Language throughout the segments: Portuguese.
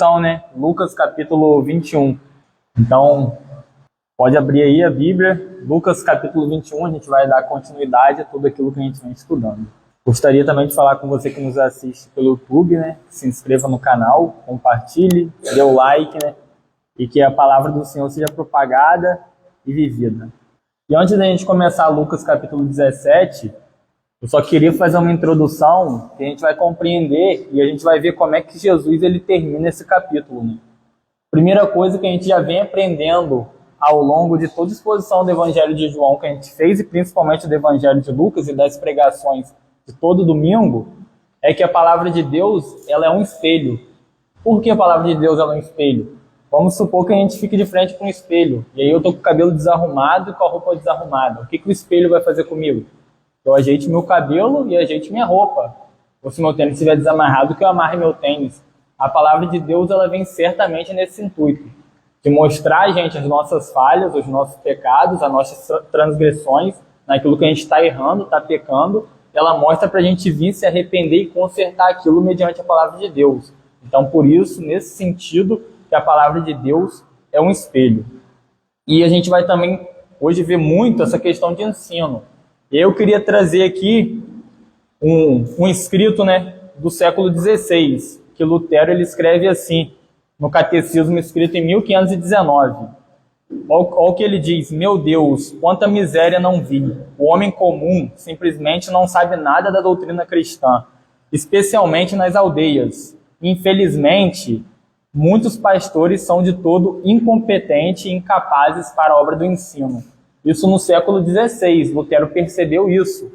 Então, né, Lucas capítulo 21. Então, pode abrir aí a Bíblia, Lucas capítulo 21, a gente vai dar continuidade a tudo aquilo que a gente vem estudando. Gostaria também de falar com você que nos assiste pelo YouTube, né, que se inscreva no canal, compartilhe, dê o like, né, e que a palavra do Senhor seja propagada e vivida. E antes da gente começar Lucas capítulo 17, eu só queria fazer uma introdução que a gente vai compreender e a gente vai ver como é que Jesus ele termina esse capítulo. Né? Primeira coisa que a gente já vem aprendendo ao longo de toda a exposição do Evangelho de João que a gente fez, e principalmente do Evangelho de Lucas e das pregações de todo domingo, é que a palavra de Deus ela é um espelho. Por que a palavra de Deus ela é um espelho? Vamos supor que a gente fique de frente para um espelho, e aí eu estou com o cabelo desarrumado e com a roupa desarrumada. O que o espelho vai fazer comigo? Eu ajeite meu cabelo e ajeite minha roupa. Ou se meu tênis estiver desamarrado, que eu amarre meu tênis. A palavra de Deus ela vem certamente nesse intuito, de mostrar a gente as nossas falhas, os nossos pecados, as nossas transgressões, naquilo que a gente está errando, está pecando. Ela mostra para a gente vir se arrepender e consertar aquilo mediante a palavra de Deus. Então, por isso, nesse sentido, que a palavra de Deus é um espelho. E a gente vai também hoje ver muito essa questão de ensino. Eu queria trazer aqui um escrito, né, do século XVI, que Lutero ele escreve assim, no Catecismo escrito em 1519. Olha o que ele diz: meu Deus, quanta miséria não vi. O homem comum simplesmente não sabe nada da doutrina cristã, especialmente nas aldeias. Infelizmente, muitos pastores são de todo incompetentes e incapazes para a obra do ensino. Isso no século XVI, Lutero percebeu isso.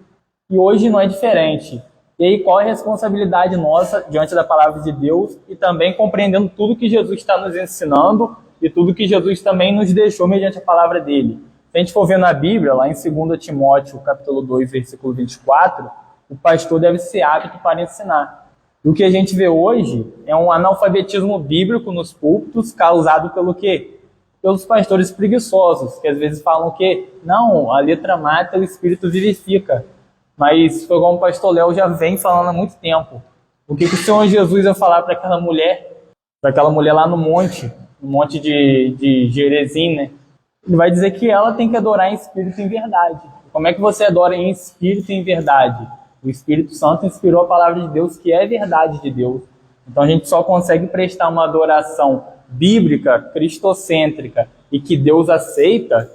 E hoje não é diferente. E aí qual é a responsabilidade nossa diante da palavra de Deus e também compreendendo tudo que Jesus está nos ensinando e tudo que Jesus também nos deixou mediante a palavra dele. Se a gente for ver na Bíblia, lá em 2 Timóteo, capítulo 2, versículo 24, o pastor deve ser apto para ensinar. E o que a gente vê hoje é um analfabetismo bíblico nos púlpitos causado pelo quê? Pelos pastores preguiçosos, que às vezes falam que não, a letra mata, o espírito vivifica. Mas foi como o pastor Léo já vem falando há muito tempo. O que o Senhor Jesus ia falar para aquela mulher lá no monte de Gerezim, né? Ele vai dizer que ela tem que adorar em espírito e em verdade. Como é que você adora em espírito e em verdade? O Espírito Santo inspirou a palavra de Deus, que é verdade de Deus. Então a gente só consegue prestar uma adoração bíblica, cristocêntrica e que Deus aceita,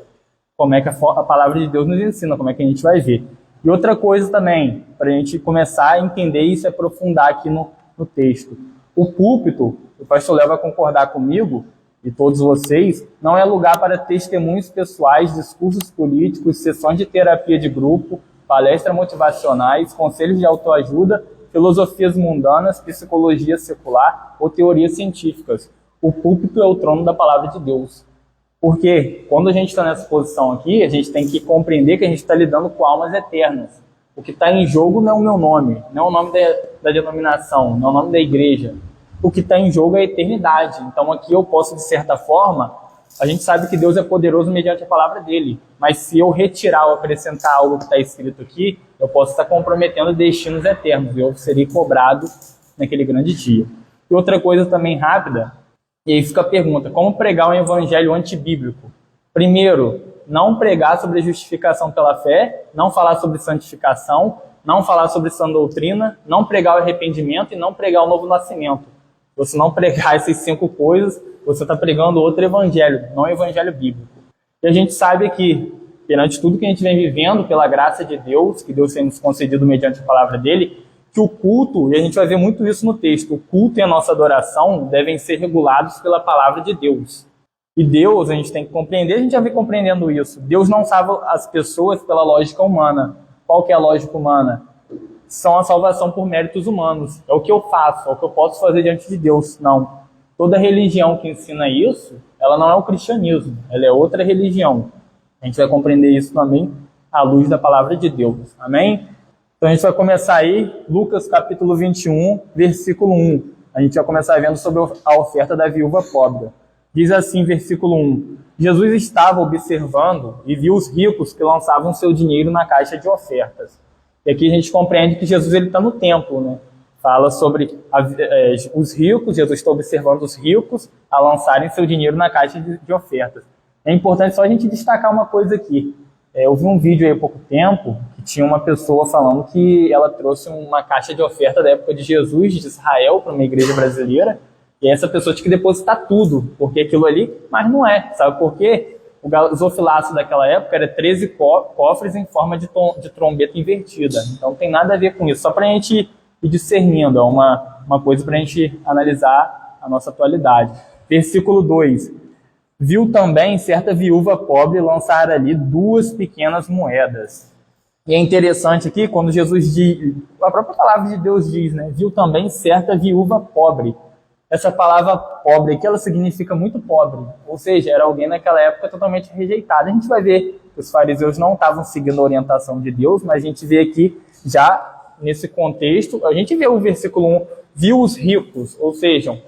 como é que a palavra de Deus nos ensina, como é que a gente vai ver. E outra coisa também, para a gente começar a entender isso e aprofundar aqui no texto. O púlpito, o pastor Léo vai concordar comigo, e todos vocês, não é lugar para testemunhos pessoais, discursos políticos, sessões de terapia de grupo, palestras motivacionais, conselhos de autoajuda, filosofias mundanas, psicologia secular ou teorias científicas. O púlpito é o trono da palavra de Deus. Porque quando a gente está nessa posição aqui, a gente tem que compreender que a gente está lidando com almas eternas. O que está em jogo não é o meu nome, não é o nome da denominação, não é o nome da igreja. O que está em jogo é a eternidade. Então aqui eu posso, de certa forma, a gente sabe que Deus é poderoso mediante a palavra dele. Mas se eu retirar ou acrescentar algo que está escrito aqui, eu posso estar comprometendo destinos eternos. Eu serei cobrado naquele grande dia. E outra coisa também rápida, e aí fica a pergunta: como pregar um evangelho antibíblico? Primeiro, não pregar sobre a justificação pela fé, não falar sobre santificação, não falar sobre sã doutrina, não pregar o arrependimento e não pregar o novo nascimento. Se você não pregar essas 5 coisas, você está pregando outro evangelho, não o evangelho bíblico. E a gente sabe que, perante tudo que a gente vem vivendo, pela graça de Deus, que Deus tem nos concedido mediante a palavra dele, que o culto, e a gente vai ver muito isso no texto, o culto e a nossa adoração devem ser regulados pela palavra de Deus. E Deus, a gente tem que compreender, a gente já vem compreendendo isso, Deus não salva as pessoas pela lógica humana. Qual que é a lógica humana? São a salvação por méritos humanos. É o que eu faço, é o que eu posso fazer diante de Deus. Não. Toda religião que ensina isso, ela não é o cristianismo, ela é outra religião. A gente vai compreender isso também à luz da palavra de Deus. Amém? Então a gente vai começar aí, Lucas capítulo 21, versículo 1. A gente vai começar vendo sobre a oferta da viúva pobre. Diz assim, versículo 1. Jesus estava observando e viu os ricos que lançavam seu dinheiro na caixa de ofertas. E aqui a gente compreende que Jesus está no templo, né? Fala sobre os ricos, Jesus está observando os ricos a lançarem seu dinheiro na caixa de ofertas. É importante só a gente destacar uma coisa aqui. Eu vi um vídeo aí há pouco tempo que tinha uma pessoa falando que ela trouxe uma caixa de oferta da época de Jesus, de Israel, para uma igreja brasileira, e essa pessoa tinha que depositar tudo, porque aquilo ali, mas não é. Sabe por quê? O gasofilaço daquela época era 13 cofres em forma de trombeta invertida. Então não tem nada a ver com isso. Só para a gente ir discernindo, é uma coisa para a gente analisar a nossa atualidade. Versículo 2. Viu também certa viúva pobre lançar ali 2 pequenas moedas. E é interessante aqui, quando Jesus diz, a própria palavra de Deus diz, né? Viu também certa viúva pobre. Essa palavra pobre aqui, ela significa muito pobre. Ou seja, era alguém naquela época totalmente rejeitado. A gente vai ver que os fariseus não estavam seguindo a orientação de Deus, mas a gente vê aqui, já nesse contexto, a gente vê o versículo 1, viu os ricos, ou seja,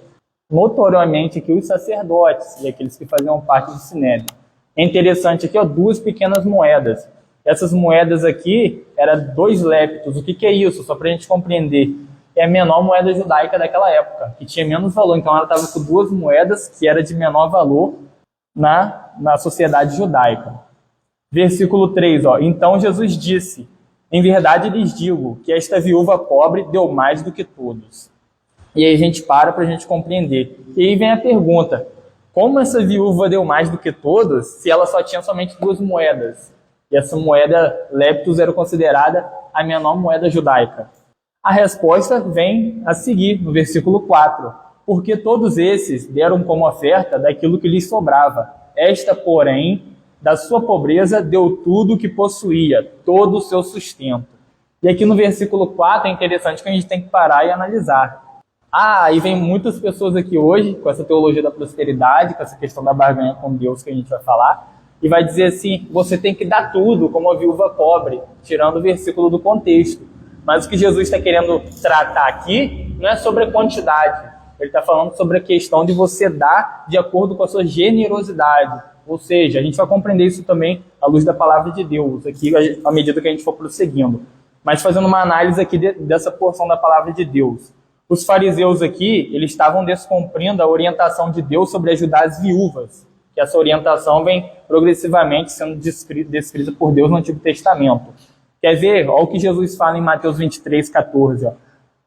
notoriamente aqui os sacerdotes e aqueles que faziam parte do sinédrio. É interessante aqui, 2 pequenas moedas. Essas moedas aqui eram 2 leptos. O que é isso? Só para a gente compreender. É a menor moeda judaica daquela época, que tinha menos valor. Então ela estava com 2 moedas que era de menor valor na sociedade judaica. Versículo 3, então Jesus disse, em verdade lhes digo que esta viúva pobre deu mais do que todos. E aí a gente para a gente compreender. E aí vem a pergunta, como essa viúva deu mais do que todos se ela só tinha somente 2 moedas? E essa moeda leptos era considerada a menor moeda judaica. A resposta vem a seguir, no versículo 4. Porque todos esses deram como oferta daquilo que lhes sobrava. Esta, porém, da sua pobreza deu tudo o que possuía, todo o seu sustento. E aqui no versículo 4 é interessante que a gente tem que parar e analisar. Aí vem muitas pessoas aqui hoje, com essa teologia da prosperidade, com essa questão da barganha com Deus que a gente vai falar, e vai dizer assim, você tem que dar tudo, como a viúva pobre, tirando o versículo do contexto. Mas o que Jesus está querendo tratar aqui não é sobre a quantidade. Ele está falando sobre a questão de você dar de acordo com a sua generosidade. Ou seja, a gente vai compreender isso também à luz da palavra de Deus, aqui à medida que a gente for prosseguindo. Mas fazendo uma análise aqui dessa porção da palavra de Deus. Os fariseus aqui, eles estavam descumprindo a orientação de Deus sobre ajudar as viúvas. Que essa orientação vem progressivamente sendo descrita por Deus no Antigo Testamento. Quer ver? Olha o que Jesus fala em Mateus 23, 14.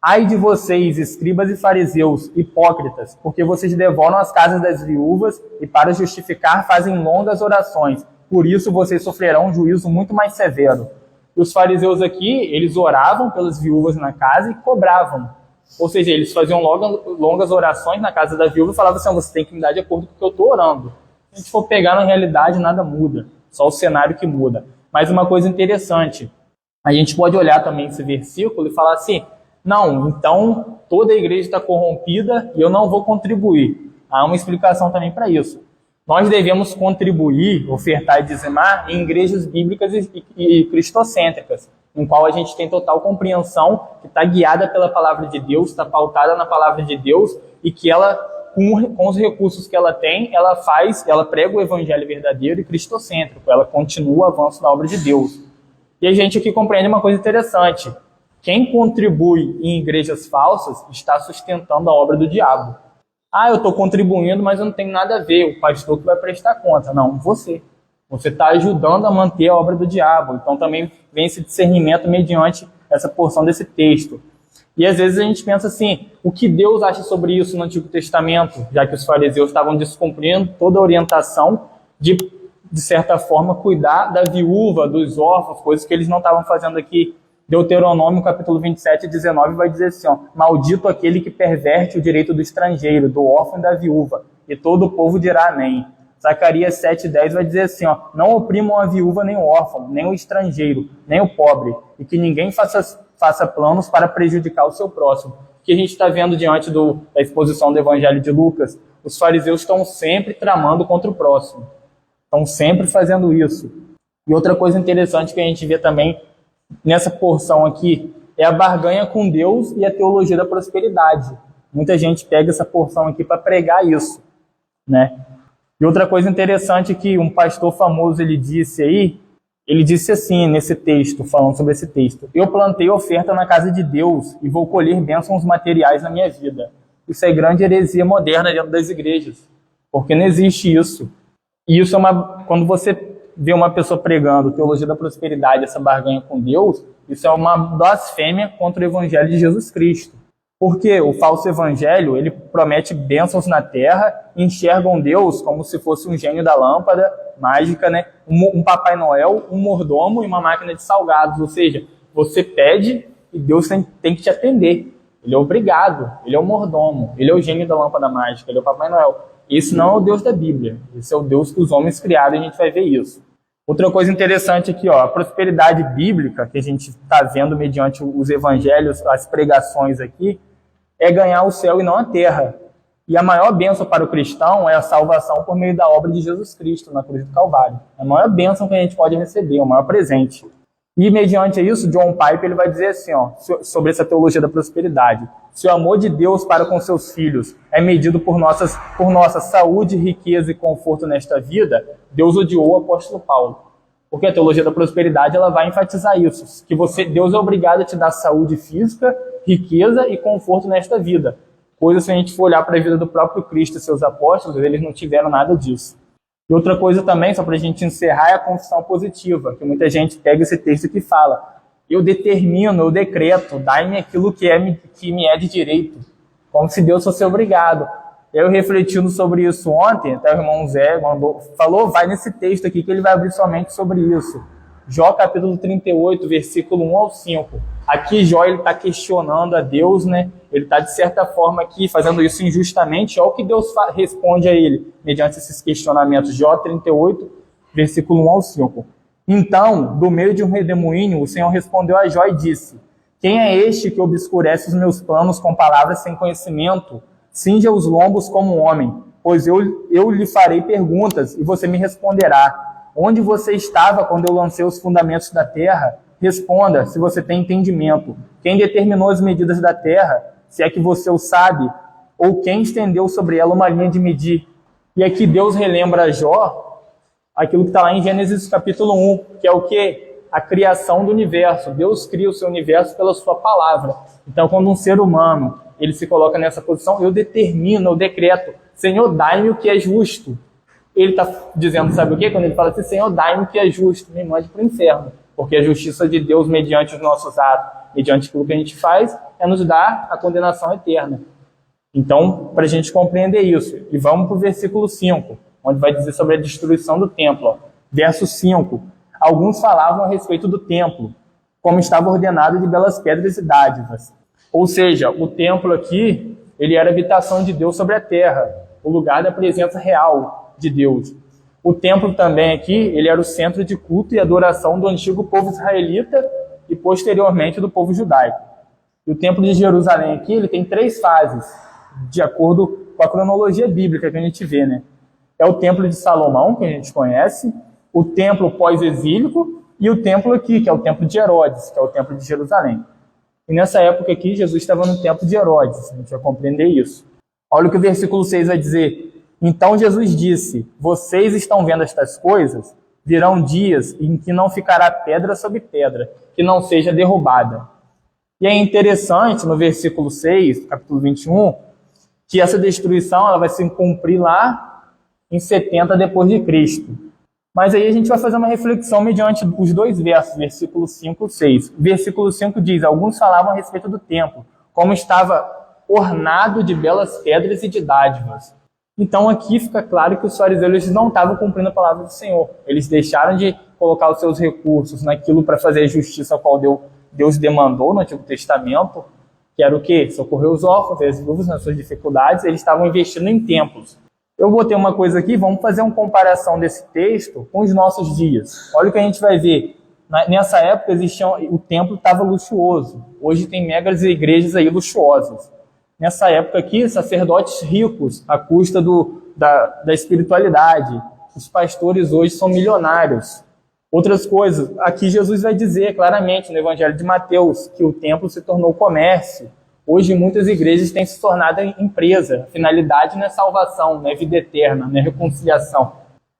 Ai de vocês, escribas e fariseus, hipócritas, porque vocês devoram as casas das viúvas e para justificar fazem longas orações. Por isso vocês sofrerão um juízo muito mais severo. E os fariseus aqui, eles oravam pelas viúvas na casa e cobravam. Ou seja, eles faziam longas orações na casa da viúva e falavam assim, você tem que me dar de acordo com o que eu estou orando. Se a gente for pegar na realidade, nada muda. Só o cenário que muda. Mas uma coisa interessante, a gente pode olhar também esse versículo e falar assim, não, então toda a igreja está corrompida e eu não vou contribuir. Há uma explicação também para isso. Nós devemos contribuir, ofertar e dizimar em igrejas bíblicas e cristocêntricas, em qual a gente tem total compreensão, que está guiada pela palavra de Deus, está pautada na palavra de Deus, e que ela, com os recursos que ela tem, ela prega o evangelho verdadeiro e cristocêntrico, ela continua o avanço da obra de Deus. E a gente aqui compreende uma coisa interessante. Quem contribui em igrejas falsas está sustentando a obra do diabo. Eu estou contribuindo, mas eu não tenho nada a ver, o pastor que vai prestar conta. Não, você. Você está ajudando a manter a obra do diabo. Então também vem esse discernimento mediante essa porção desse texto. E às vezes a gente pensa assim, o que Deus acha sobre isso no Antigo Testamento? Já que os fariseus estavam descumprindo toda a orientação de certa forma, cuidar da viúva, dos órfãos, coisas que eles não estavam fazendo aqui. Deuteronômio, capítulo 27, 19, vai dizer assim, maldito aquele que perverte o direito do estrangeiro, do órfão e da viúva, e todo o povo dirá amém. Zacarias 7,10 vai dizer assim, não oprimam a viúva nem o órfão, nem o estrangeiro, nem o pobre, e que ninguém faça planos para prejudicar o seu próximo. O que a gente está vendo diante da exposição do Evangelho de Lucas, os fariseus estão sempre tramando contra o próximo. Estão sempre fazendo isso. E outra coisa interessante que a gente vê também nessa porção aqui é a barganha com Deus e a teologia da prosperidade. Muita gente pega essa porção aqui para pregar isso, né? E outra coisa interessante que um pastor famoso ele disse aí, Ele disse assim, nesse texto, falando sobre esse texto: eu plantei oferta na casa de Deus e vou colher bênçãos materiais na minha vida. Isso é grande heresia moderna dentro das igrejas, porque não existe isso. E isso quando você vê uma pessoa pregando teologia da prosperidade, essa barganha com Deus, isso é uma blasfêmia contra o evangelho de Jesus Cristo. Porque o falso evangelho, ele promete bênçãos na terra, enxergam Deus como se fosse um gênio da lâmpada mágica, né? Um Papai Noel, um mordomo e uma máquina de salgados. Ou seja, você pede e Deus tem que te atender. Ele é obrigado, ele é o mordomo, ele é o gênio da lâmpada mágica, ele é o Papai Noel. Esse não é o Deus da Bíblia, esse é o Deus que os homens criaram e a gente vai ver isso. Outra coisa interessante aqui, a prosperidade bíblica que a gente está vendo mediante os evangelhos, as pregações aqui, é ganhar o céu e não a terra. E a maior bênção para o cristão é a salvação por meio da obra de Jesus Cristo na cruz do Calvário. É a maior bênção que a gente pode receber, o maior presente. E mediante isso, John Piper ele vai dizer assim, sobre essa teologia da prosperidade: se o amor de Deus para com seus filhos é medido por nossa saúde, riqueza e conforto nesta vida, Deus odiou o apóstolo Paulo. Porque a teologia da prosperidade ela vai enfatizar isso, que Deus é obrigado a te dar saúde física, riqueza e conforto nesta vida. Coisa, se a gente for olhar para a vida do próprio Cristo e seus apóstolos, eles não tiveram nada disso. E outra coisa também, só para a gente encerrar, é a confissão positiva, que muita gente pega esse texto que fala: eu determino, eu decreto, dai-me aquilo que me é de direito, como se Deus fosse obrigado. Eu refletindo sobre isso ontem, até o irmão Zé falou, vai nesse texto aqui que ele vai abrir somente sobre isso. Jó capítulo 38, versículo 1 ao 5. Aqui Jó está questionando a Deus, né? Ele está de certa forma aqui fazendo isso injustamente. Olha o que Deus responde a ele, mediante esses questionamentos. Jó 38, versículo 1 ao 5. Então, do meio de um redemoinho, o Senhor respondeu a Jó e disse: quem é este que obscurece os meus planos com palavras sem conhecimento? Cinja os lombos como um homem, pois eu lhe farei perguntas e você me responderá. Onde você estava quando eu lancei os fundamentos da terra? Responda, se você tem entendimento. Quem determinou as medidas da terra, se é que você o sabe? Ou quem estendeu sobre ela uma linha de medir? E aqui Deus relembra a Jó aquilo que está lá em Gênesis capítulo 1, que é o quê? A criação do universo. Deus cria o seu universo pela sua palavra. Então, quando um ser humano ele se coloca nessa posição, eu determino, eu decreto: Senhor, dai-me o que é justo. Ele está dizendo, sabe o quê? Quando ele fala assim: Senhor, dai-me o que é justo, me mande para o inferno. Porque a justiça de Deus, mediante os nossos atos, mediante aquilo que a gente faz, é nos dar a condenação eterna. Então, para a gente compreender isso, e vamos para o versículo 5, onde vai dizer sobre a destruição do templo. Verso 5. Alguns falavam a respeito do templo, como estava ordenado de belas pedras e dádivas. Ou seja, o templo aqui, ele era a habitação de Deus sobre a terra, o lugar da presença real de Deus. O templo também aqui, ele era o centro de culto e adoração do antigo povo israelita e posteriormente do povo judaico. E o templo de Jerusalém aqui, ele tem 3 fases, de acordo com a cronologia bíblica que a gente vê, né? É o templo de Salomão, que a gente conhece, o templo pós-exílico e o templo aqui, que é o templo de Herodes, que é o templo de Jerusalém. E nessa época aqui, Jesus estava no templo de Herodes. A gente vai compreender isso. Olha o que o versículo 6 vai dizer. Então Jesus disse: vocês estão vendo estas coisas? Virão dias em que não ficará pedra sobre pedra, que não seja derrubada. E é interessante, no versículo 6, capítulo 21, que essa destruição ela vai se cumprir lá em 70 depois de Cristo. Mas aí a gente vai fazer uma reflexão mediante os 2 versos, versículo 5 e 6. Versículo 5 diz: alguns falavam a respeito do templo, como estava ornado de belas pedras e de dádivas. Então aqui fica claro que os fariseus não estavam cumprindo a palavra do Senhor. Eles deixaram de colocar os seus recursos naquilo para fazer a justiça a qual Deus demandou no Antigo Testamento, que era o quê? Socorrer os órfãos e as viúvas nas suas dificuldades. Eles estavam investindo em templos. Eu botei uma coisa aqui, vamos fazer uma comparação desse texto com os nossos dias. Olha o que a gente vai ver. Nessa época o templo estava luxuoso. Hoje tem megas igrejas aí luxuosas. Nessa época aqui, sacerdotes ricos, à custa da espiritualidade. Os pastores hoje são milionários. Outras coisas, aqui Jesus vai dizer claramente no Evangelho de Mateus que o templo se tornou comércio. Hoje muitas igrejas têm se tornado empresa. A finalidade não é salvação, não é vida eterna, não é reconciliação.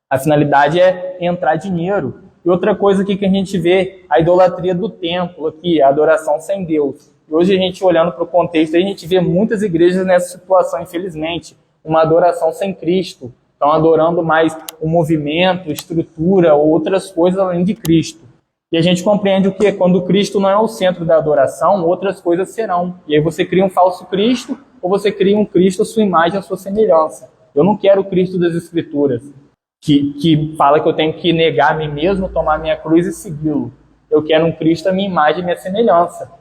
A finalidade é entrar dinheiro. E outra coisa aqui que a gente vê, a idolatria do templo aqui, a adoração sem Deus. E hoje a gente olhando para o contexto, a gente vê muitas igrejas nessa situação, infelizmente, uma adoração sem Cristo. Estão adorando mais o movimento, estrutura, ou outras coisas além de Cristo. E a gente compreende o que? Quando Cristo não é o centro da adoração, outras coisas serão. E aí você cria um falso Cristo, ou você cria um Cristo à sua imagem, à sua semelhança. Eu não quero o Cristo das Escrituras, que fala que eu tenho que negar a mim mesmo, tomar minha cruz e segui-lo. Eu quero um Cristo à minha imagem e minha semelhança.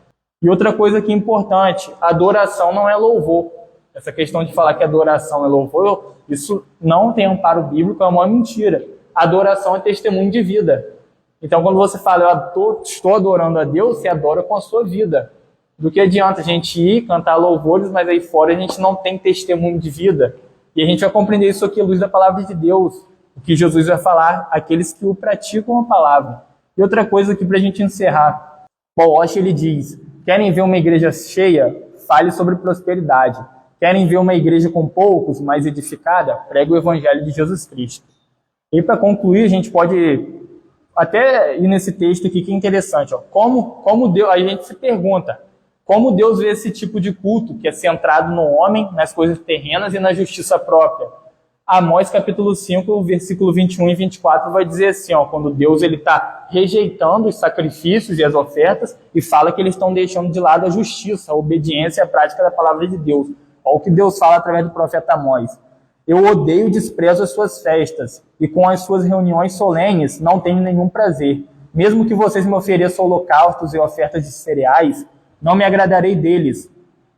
E outra coisa que é importante, adoração não é louvor. Essa questão de falar que adoração é louvor, isso não tem amparo bíblico, é uma mentira. Adoração é testemunho de vida. Então, quando você fala, eu estou adorando a Deus, você adora com a sua vida. Do que adianta a gente ir, cantar louvores, mas aí fora a gente não tem testemunho de vida. E a gente vai compreender isso aqui à luz da palavra de Deus. O que Jesus vai falar, aqueles que o praticam a palavra. E outra coisa aqui para a gente encerrar. Paul Washer, ele diz, querem ver uma igreja cheia? Fale sobre prosperidade. Querem ver uma igreja com poucos, mais edificada? Pregue o evangelho de Jesus Cristo. E para concluir, a gente pode até ir nesse texto aqui que é interessante. Ó. Como Deus, a gente se pergunta, como Deus vê esse tipo de culto que é centrado no homem, nas coisas terrenas e na justiça própria? Amós capítulo 5, versículo 21 e 24 vai dizer assim, ó, quando Deus está rejeitando os sacrifícios e as ofertas e fala que eles estão deixando de lado a justiça, a obediência e a prática da palavra de Deus. Olha o que Deus fala através do profeta Amós. Eu odeio e desprezo as suas festas, e com as suas reuniões solenes não tenho nenhum prazer. Mesmo que vocês me ofereçam holocaustos e ofertas de cereais, não me agradarei deles.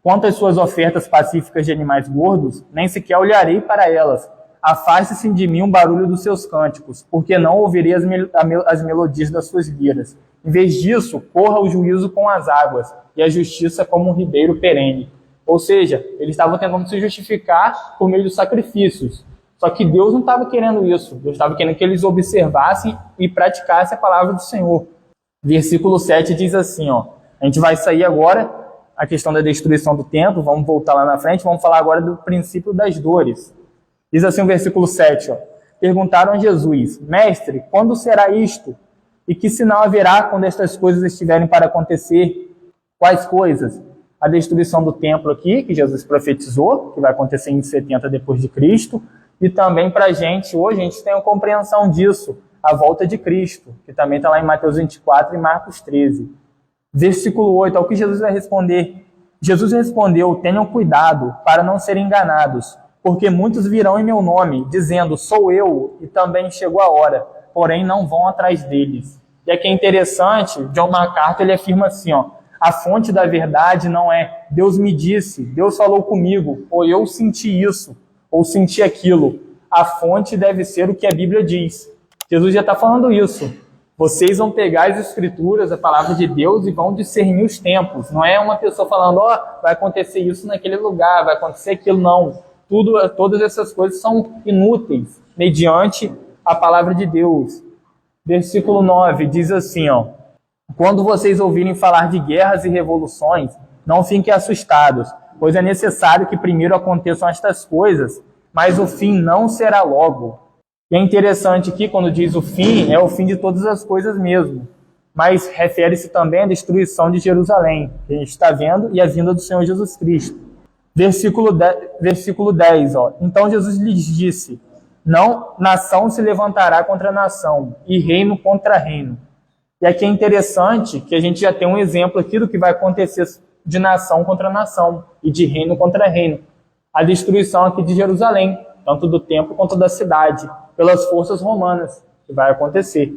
Quanto às suas ofertas pacíficas de animais gordos, nem sequer olharei para elas. Afaste-se de mim o barulho dos seus cânticos, porque não ouvirei as melodias das suas liras. Em vez disso, corra o juízo com as águas, e a justiça como um ribeiro perene. Ou seja, eles estavam tentando se justificar por meio dos sacrifícios. Só que Deus não estava querendo isso. Deus estava querendo que eles observassem e praticassem a palavra do Senhor. Versículo 7 diz assim, ó, a gente vai sair agora, a questão da destruição do templo, vamos voltar lá na frente, vamos falar agora do princípio das dores. Diz assim o versículo 7, ó, perguntaram a Jesus, Mestre, quando será isto? E que sinal haverá quando estas coisas estiverem para acontecer? Quais coisas? A destruição do templo aqui, que Jesus profetizou, que vai acontecer em 70 depois de Cristo, e também para a gente, hoje, a gente tem a compreensão disso, a volta de Cristo, que também está lá em Mateus 24 e Marcos 13. Versículo 8, ao que Jesus vai responder. Jesus respondeu, tenham cuidado para não serem enganados, porque muitos virão em meu nome, dizendo, sou eu, e também chegou a hora, porém não vão atrás deles. E aqui é interessante, John MacArthur ele afirma assim, ó, a fonte da verdade não é Deus me disse, Deus falou comigo, ou eu senti isso, ou senti aquilo. A fonte deve ser o que a Bíblia diz. Jesus já está falando isso. Vocês vão pegar as Escrituras, a palavra de Deus, e vão discernir os tempos. Não é uma pessoa falando, ó, vai acontecer isso naquele lugar, vai acontecer aquilo, não. Todas essas coisas são inúteis, mediante a palavra de Deus. Versículo 9 diz assim, ó, quando vocês ouvirem falar de guerras e revoluções, não fiquem assustados, pois é necessário que primeiro aconteçam estas coisas, mas o fim não será logo. E é interessante aqui, quando diz o fim, é o fim de todas as coisas mesmo, mas refere-se também à destruição de Jerusalém, que a gente está vendo, e a vinda do Senhor Jesus Cristo. Versículo 10, ó. Então Jesus lhes disse, não, nação se levantará contra nação, e reino contra reino. E aqui é interessante que a gente já tem um exemplo aqui do que vai acontecer de nação contra nação e de reino contra reino. A destruição aqui de Jerusalém, tanto do templo quanto da cidade, pelas forças romanas, que vai acontecer.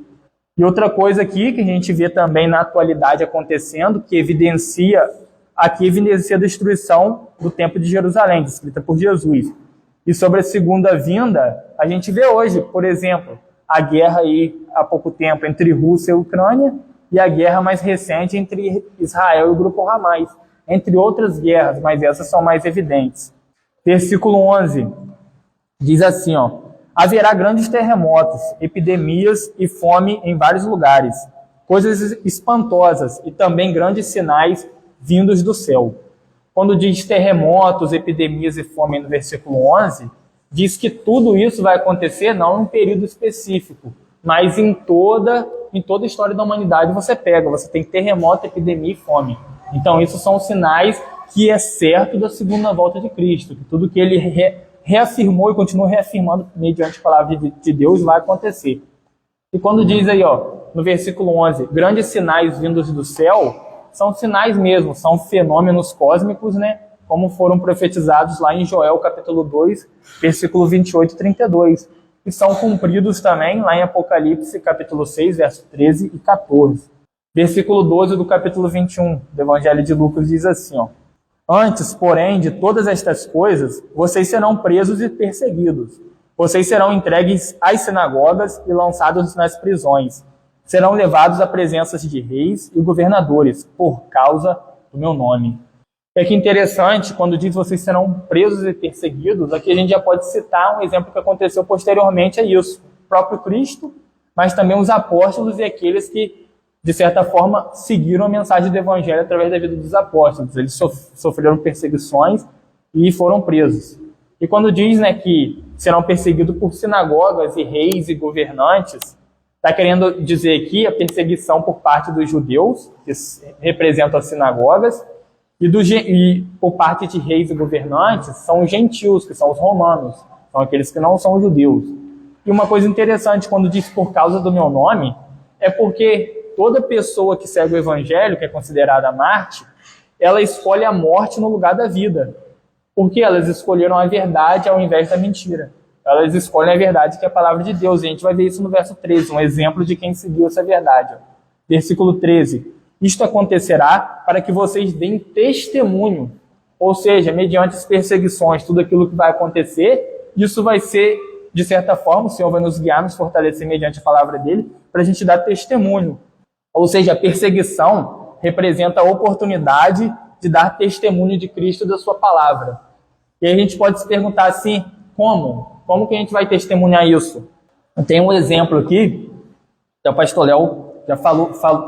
E outra coisa aqui que a gente vê também na atualidade acontecendo, que evidencia a destruição do templo de Jerusalém, descrita por Jesus. E sobre a segunda vinda, a gente vê hoje, por exemplo, a guerra aí há pouco tempo entre Rússia e Ucrânia e a guerra mais recente entre Israel e o grupo Hamas, entre outras guerras, mas essas são mais evidentes. Versículo 11 diz assim, ó, haverá grandes terremotos, epidemias e fome em vários lugares, coisas espantosas e também grandes sinais vindos do céu. Quando diz terremotos, epidemias e fome no versículo 11, diz que tudo isso vai acontecer não em um período específico, mas em toda a história da humanidade você tem terremoto, epidemia e fome. Então, isso são sinais que é certo da segunda volta de Cristo, que tudo que ele reafirmou e continua reafirmando mediante a palavra de Deus vai acontecer. E quando diz aí, no versículo 11, grandes sinais vindos do céu, são sinais mesmo, são fenômenos cósmicos, né? Como foram profetizados lá em Joel, capítulo 2, versículo 28 e 32. E são cumpridos também lá em Apocalipse, capítulo 6, verso 13 e 14. Versículo 12 do capítulo 21 do Evangelho de Lucas diz assim, antes, porém, de todas estas coisas, vocês serão presos e perseguidos. Vocês serão entregues às sinagogas e lançados nas prisões. Serão levados a presenças de reis e governadores, por causa do meu nome. É que interessante, quando diz vocês serão presos e perseguidos, aqui a gente já pode citar um exemplo que aconteceu posteriormente a isso. O próprio Cristo, mas também os apóstolos e aqueles que, de certa forma, seguiram a mensagem do Evangelho através da vida dos apóstolos. Eles sofreram perseguições e foram presos. E quando diz, que serão perseguidos por sinagogas e reis e governantes, está querendo dizer aqui a perseguição por parte dos judeus, que representam as sinagogas, e por parte de reis e governantes são os gentios, que são os romanos, são aqueles que não são judeus. E uma coisa interessante, quando diz por causa do meu nome, é porque toda pessoa que segue o Evangelho, que é considerada Marte, ela escolhe a morte no lugar da vida. Porque elas escolheram a verdade ao invés da mentira. Elas escolhem a verdade, que é a palavra de Deus. E a gente vai ver isso no verso 13, um exemplo de quem seguiu essa verdade. Versículo 13. Isto acontecerá para que vocês deem testemunho. Ou seja, mediante as perseguições, tudo aquilo que vai acontecer, isso vai ser, de certa forma, o Senhor vai nos guiar, nos fortalecer mediante a palavra dele, para a gente dar testemunho. Ou seja, a perseguição representa a oportunidade de dar testemunho de Cristo e da sua palavra. E aí a gente pode se perguntar assim, como? Como que a gente vai testemunhar isso? Eu tenho um exemplo aqui, que o pastor Léo já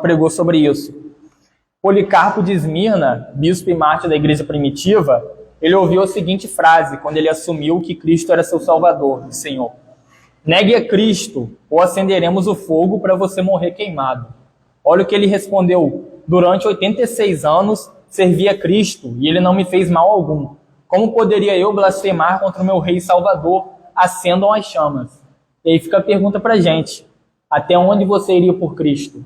pregou sobre isso. Policarpo de Esmirna, bispo e mártir da igreja primitiva, ele ouviu a seguinte frase quando ele assumiu que Cristo era seu Salvador e Senhor. Negue a Cristo, ou acenderemos o fogo para você morrer queimado. Olha o que ele respondeu. Durante 86 anos, servi a Cristo e ele não me fez mal algum. Como poderia eu blasfemar contra o meu Rei Salvador? Acendam as chamas. E aí fica a pergunta para a gente. Até onde você iria por Cristo?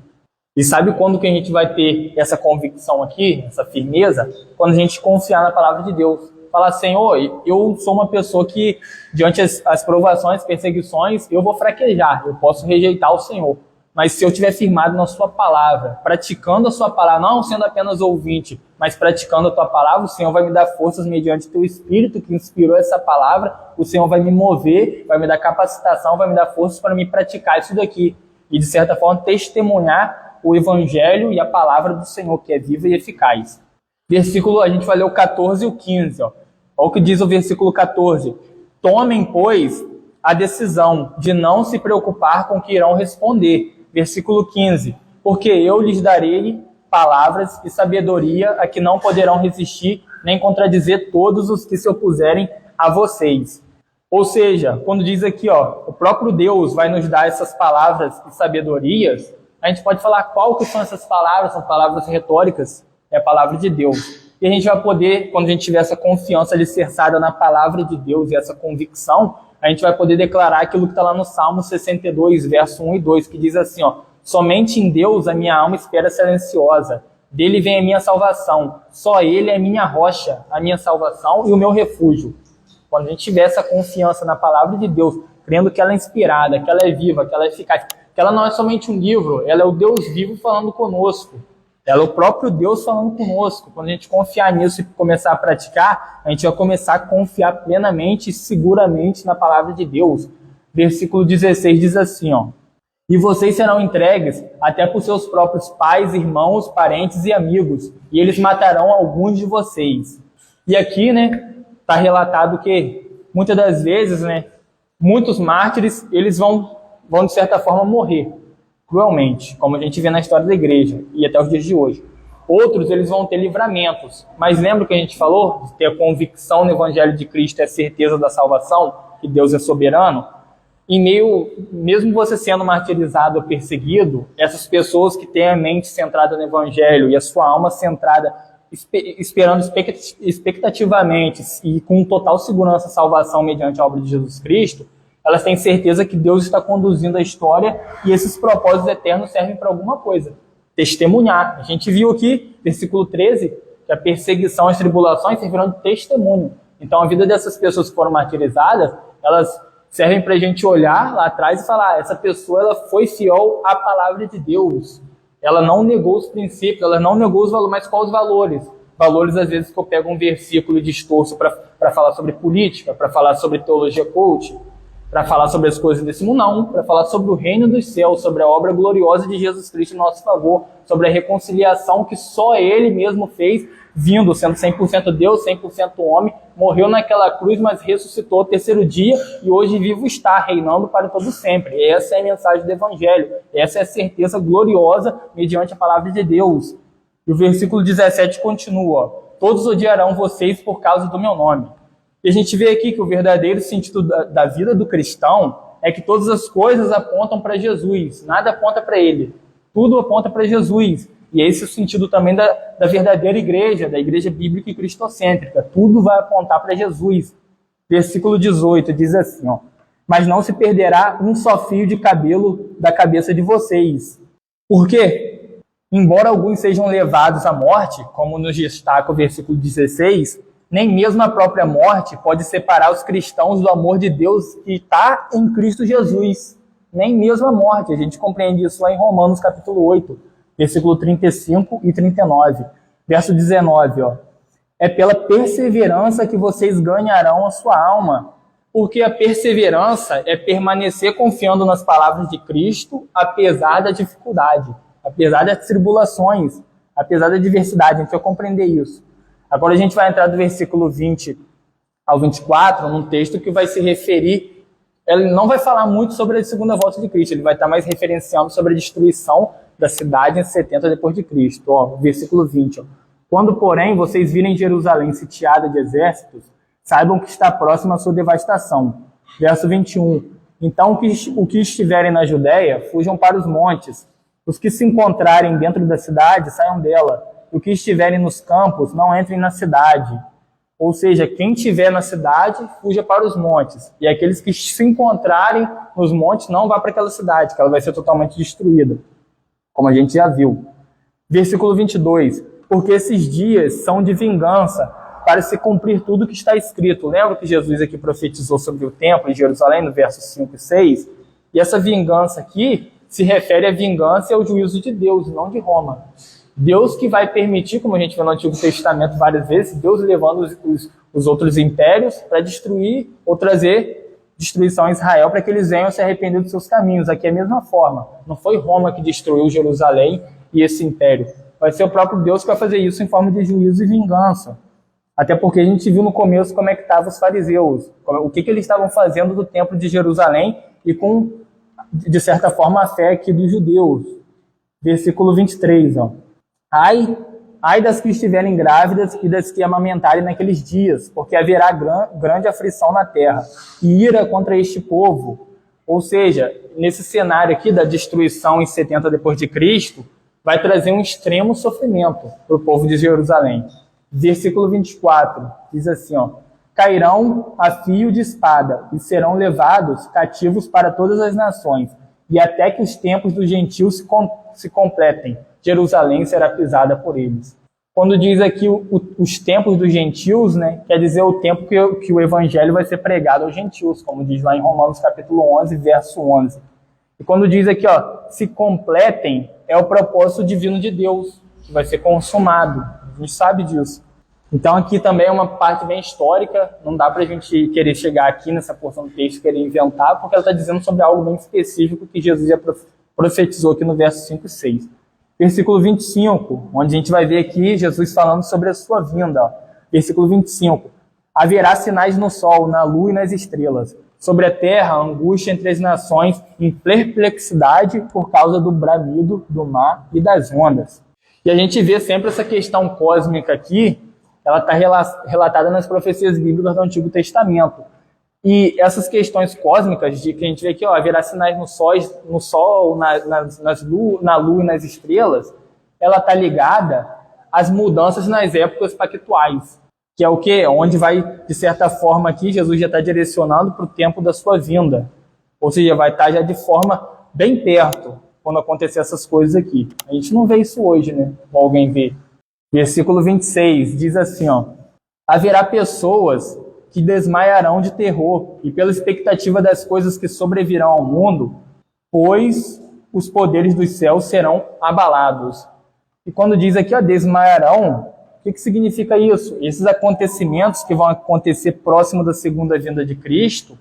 E sabe quando que a gente vai ter essa convicção aqui, essa firmeza? Quando a gente confiar na palavra de Deus. Falar, Senhor, eu sou uma pessoa que, diante as provações, perseguições, eu vou fraquejar, eu posso rejeitar o Senhor. Mas se eu estiver firmado na sua palavra, praticando a sua palavra, não sendo apenas ouvinte, mas praticando a tua palavra, o Senhor vai me dar forças mediante o teu Espírito que inspirou essa palavra, o Senhor vai me mover, vai me dar capacitação, vai me dar forças para me praticar isso daqui. E, de certa forma, testemunhar o Evangelho e a palavra do Senhor, que é viva e eficaz. Versículo, a gente vai ler o 14 e o 15. Olha o que diz o versículo 14. Tomem, pois, a decisão de não se preocupar com o que irão responder. Versículo 15. Porque eu lhes darei palavras e sabedoria a que não poderão resistir nem contradizer todos os que se opuserem a vocês. Ou seja, quando diz aqui, o próprio Deus vai nos dar essas palavras e sabedorias, a gente pode falar qual que são essas palavras, são palavras retóricas, é a palavra de Deus. E a gente vai poder, quando a gente tiver essa confiança alicerçada na palavra de Deus e essa convicção, a gente vai poder declarar aquilo que está lá no Salmo 62, verso 1 e 2, que diz assim, somente em Deus a minha alma espera silenciosa, dele vem a minha salvação, só ele é a minha rocha, a minha salvação e o meu refúgio. Quando a gente tiver essa confiança na palavra de Deus, crendo que ela é inspirada, que ela é viva, que ela é eficaz, que ela não é somente um livro, ela é o Deus vivo falando conosco. Ela é o próprio Deus falando conosco. Quando a gente confiar nisso e começar a praticar, a gente vai começar a confiar plenamente e seguramente na palavra de Deus. Versículo 16 diz assim, e vocês serão entregues até por seus próprios pais, irmãos, parentes e amigos, e eles matarão alguns de vocês. E aqui, está relatado que, muitas das vezes, muitos mártires, eles vão de certa forma morrer, cruelmente, como a gente vê na história da igreja e até os dias de hoje. Outros, eles vão ter livramentos. Mas lembra que a gente falou de ter a convicção no Evangelho de Cristo e a certeza da salvação, que Deus é soberano? mesmo você sendo martirizado ou perseguido, essas pessoas que têm a mente centrada no Evangelho e a sua alma centrada, esperando expectativamente e com total segurança a salvação mediante a obra de Jesus Cristo, elas têm certeza que Deus está conduzindo a história e esses propósitos eternos servem para alguma coisa. Testemunhar. A gente viu aqui, versículo 13, que a perseguição e as tribulações serviram de testemunho. Então a vida dessas pessoas que foram martirizadas, elas servem para a gente olhar lá atrás e falar, essa pessoa ela foi fiel à palavra de Deus. Ela não negou os princípios, ela não negou os valores, mas quais os valores? Valores, às vezes, que eu pego um versículo e distorço para falar sobre política, para falar sobre teologia coach, para falar sobre as coisas desse mundo, não, para falar sobre o reino dos céus, sobre a obra gloriosa de Jesus Cristo em nosso favor, sobre a reconciliação que só Ele mesmo fez, vindo, sendo 100% Deus, 100% homem, morreu naquela cruz, mas ressuscitou ao terceiro dia e hoje vivo está, reinando para todo sempre. Essa é a mensagem do Evangelho, essa é a certeza gloriosa mediante a palavra de Deus. E o versículo 17 continua, todos odiarão vocês por causa do meu nome. E a gente vê aqui que o verdadeiro sentido da vida do cristão é que todas as coisas apontam para Jesus, nada aponta para ele, tudo aponta para Jesus. E esse é o sentido também da verdadeira igreja, da igreja bíblica e cristocêntrica. Tudo vai apontar para Jesus. Versículo 18 diz assim, ó, mas não se perderá um só fio de cabelo da cabeça de vocês. Por quê? Embora alguns sejam levados à morte, como nos destaca o versículo 16, nem mesmo a própria morte pode separar os cristãos do amor de Deus que está em Cristo Jesus. Nem mesmo a morte. A gente compreende isso lá em Romanos capítulo 8, versículo 35 e 39. Verso 19, ó. É pela perseverança que vocês ganharão a sua alma. Porque a perseverança é permanecer confiando nas palavras de Cristo, apesar da dificuldade, apesar das tribulações, apesar da adversidade. A gente vai compreender isso. Agora a gente vai entrar do versículo 20 ao 24, num texto que vai se referir, ele não vai falar muito sobre a segunda volta de Cristo, ele vai estar mais referenciando sobre a destruição da cidade em 70 depois de Cristo. Ó, versículo 20. Ó. Quando, porém, vocês virem Jerusalém sitiada de exércitos, saibam que está próxima a sua devastação. Verso 21. Então, o que estiverem na Judéia, fujam para os montes. Os que se encontrarem dentro da cidade, saiam dela. O que estiverem nos campos, não entrem na cidade. Ou seja, quem estiver na cidade, fuja para os montes. E aqueles que se encontrarem nos montes, não vá para aquela cidade, que ela vai ser totalmente destruída, como a gente já viu. Versículo 22. Porque esses dias são de vingança, para se cumprir tudo que está escrito. Lembra que Jesus aqui profetizou sobre o templo em Jerusalém, no verso 5 e 6? E essa vingança aqui se refere à vingança e ao juízo de Deus, não de Roma. Deus que vai permitir, como a gente vê no Antigo Testamento várias vezes, Deus levando os outros impérios para destruir ou trazer destruição a Israel para que eles venham se arrepender dos seus caminhos. Aqui é a mesma forma. Não foi Roma que destruiu Jerusalém e esse império. Vai ser o próprio Deus que vai fazer isso em forma de juízo e vingança. Até porque a gente viu no começo como é que estavam os fariseus, o que eles estavam fazendo do templo de Jerusalém e com, de certa forma, a fé aqui dos judeus. Versículo 23, ó. Ai das que estiverem grávidas e das que amamentarem naqueles dias, porque haverá grande aflição na terra e ira contra este povo. Ou seja, nesse cenário aqui da destruição em 70 depois de Cristo, vai trazer um extremo sofrimento para o povo de Jerusalém. Versículo 24 diz assim, ó, cairão a fio de espada e serão levados cativos para todas as nações, e até que os tempos dos gentios se completem. Jerusalém será pisada por eles. Quando diz aqui os tempos dos gentios, né, quer dizer o tempo que o evangelho vai ser pregado aos gentios, como diz lá em Romanos capítulo 11, verso 11. E quando diz aqui, ó, se completem, é o propósito divino de Deus, que vai ser consumado. A gente sabe disso. Então aqui também é uma parte bem histórica, não dá para a gente querer chegar aqui nessa porção do texto e querer inventar, porque ela está dizendo sobre algo bem específico que Jesus já profetizou aqui no verso 5 e 6. Versículo 25, onde a gente vai ver aqui Jesus falando sobre a sua vinda. Ó. Versículo 25. Haverá sinais no sol, na lua e nas estrelas. Sobre a terra, angústia entre as nações, em perplexidade por causa do bramido do mar e das ondas. E a gente vê sempre essa questão cósmica aqui, ela está relatada nas profecias bíblicas do Antigo Testamento. E essas questões cósmicas, de que a gente vê aqui, haverá sinais no sol, na lua e nas estrelas, ela está ligada às mudanças nas épocas pactuais, que é o quê? Onde vai, de certa forma aqui, Jesus já está direcionando para o tempo da sua vinda. Ou seja, vai estar já de forma bem perto, quando acontecer essas coisas aqui. A gente não vê isso hoje, né? Como alguém vê. Versículo 26 diz assim, haverá pessoas que desmaiarão de terror e pela expectativa das coisas que sobrevirão ao mundo, pois os poderes dos céus serão abalados. E quando diz aqui, desmaiarão, o que significa isso? Esses acontecimentos que vão acontecer próximo da segunda vinda de Cristo,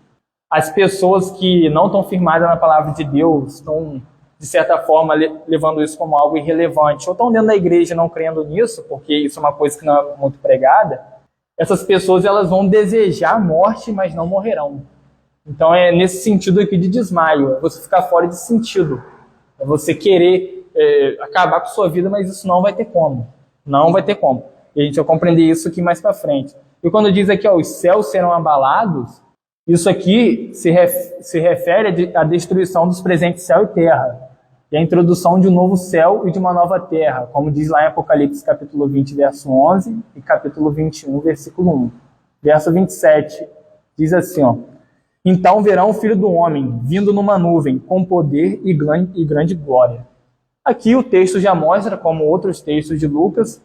as pessoas que não estão firmadas na palavra de Deus, estão, de certa forma, levando isso como algo irrelevante, ou estão dentro da igreja não crendo nisso, porque isso é uma coisa que não é muito pregada, essas pessoas elas vão desejar a morte, mas não morrerão. Então é nesse sentido aqui de desmaio, é você ficar fora de sentido, é você querer acabar com sua vida, mas isso não vai ter como. Não vai ter como. E a gente vai compreender isso aqui mais para frente. E quando diz aqui, os céus serão abalados, isso aqui se refere à destruição dos presentes céu e terra. E a introdução de um novo céu e de uma nova terra, como diz lá em Apocalipse capítulo 20, verso 11, e capítulo 21, versículo 1. Verso 27, diz assim, então verão o Filho do Homem vindo numa nuvem, com poder e grande glória. Aqui o texto já mostra, como outros textos de Lucas,